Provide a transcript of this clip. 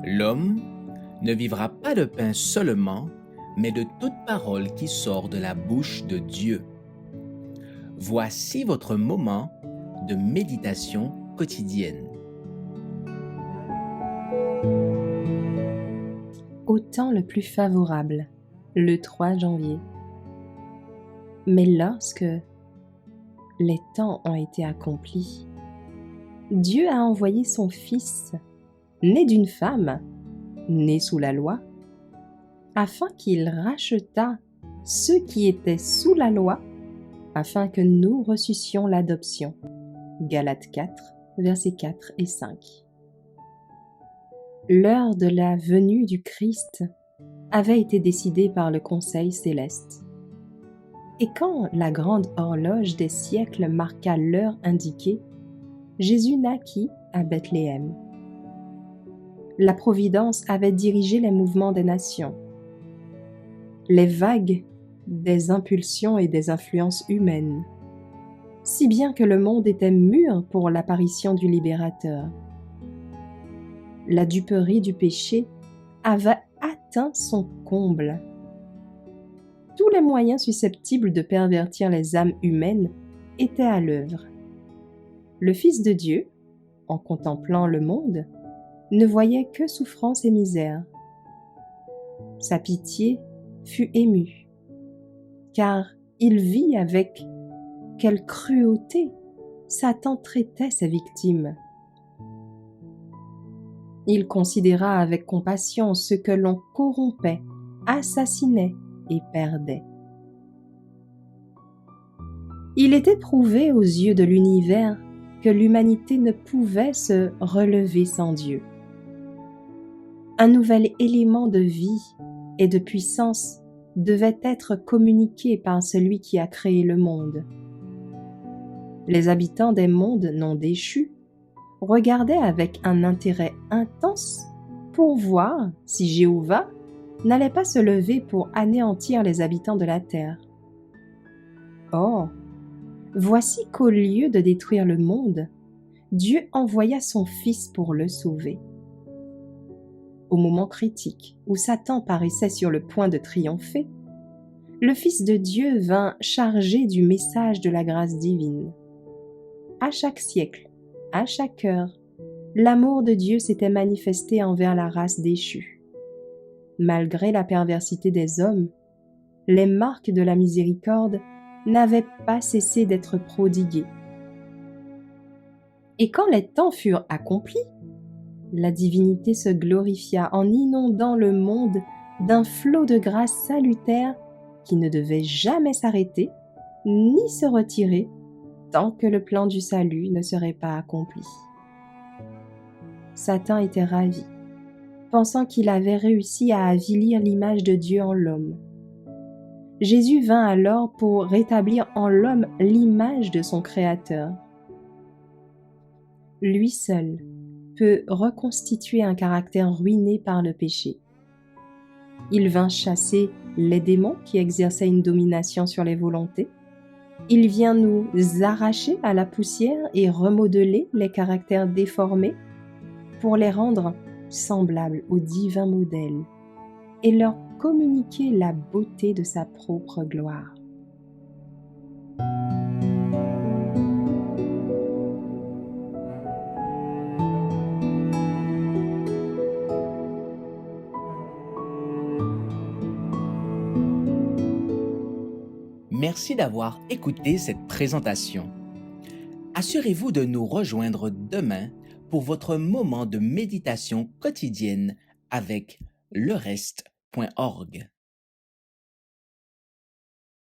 L'homme ne vivra pas de pain seulement, mais de toute parole qui sort de la bouche de Dieu. Voici votre moment de méditation quotidienne. Au temps le plus favorable, le 3 janvier. Mais lorsque les temps ont été accomplis, Dieu a envoyé son Fils, né d'une femme, né sous la loi, afin qu'il rachetât ceux qui étaient sous la loi, afin que nous reçussions l'adoption. Galates 4, versets 4 et 5. L'heure de la venue du Christ avait été décidée par le Conseil céleste. Et quand la grande horloge des siècles marqua l'heure indiquée, Jésus naquit à Bethléem. La Providence avait dirigé les mouvements des nations. Les vagues des impulsions et des influences humaines, si bien que le monde était mûr pour l'apparition du Libérateur. La duperie du péché avait atteint son comble. Tous les moyens susceptibles de pervertir les âmes humaines étaient à l'œuvre. Le Fils de Dieu, en contemplant le monde, ne voyait que souffrance et misère. Sa pitié fut émue, car il vit avec quelle cruauté Satan traitait ses victimes. Il considéra avec compassion ceux que l'on corrompait, assassinait et perdait. Il était prouvé aux yeux de l'univers que l'humanité ne pouvait se relever sans Dieu. Un nouvel élément de vie et de puissance devait être communiqué par celui qui a créé le monde. Les habitants des mondes non déchus regardaient avec un intérêt intense pour voir si Jéhovah n'allait pas se lever pour anéantir les habitants de la terre. Or, voici qu'au lieu de détruire le monde, Dieu envoya son Fils pour le sauver. Au moment critique où Satan paraissait sur le point de triompher, le Fils de Dieu vint chargé du message de la grâce divine. À chaque siècle, à chaque heure, l'amour de Dieu s'était manifesté envers la race déchue. Malgré la perversité des hommes, les marques de la miséricorde n'avaient pas cessé d'être prodiguées. Et quand les temps furent accomplis, la divinité se glorifia en inondant le monde d'un flot de grâce salutaire qui ne devait jamais s'arrêter ni se retirer tant que le plan du salut ne serait pas accompli. Satan était ravi, pensant qu'il avait réussi à avilir l'image de Dieu en l'homme. Jésus vint alors pour rétablir en l'homme l'image de son Créateur. Lui seul peut reconstituer un caractère ruiné par le péché. Il vint chasser les démons qui exerçaient une domination sur les volontés. Il vient nous arracher à la poussière et remodeler les caractères déformés pour les rendre semblables au divin modèle et leur communiquer la beauté de sa propre gloire. Merci d'avoir écouté cette présentation. Assurez-vous de nous rejoindre demain pour votre moment de méditation quotidienne avec lereste.org.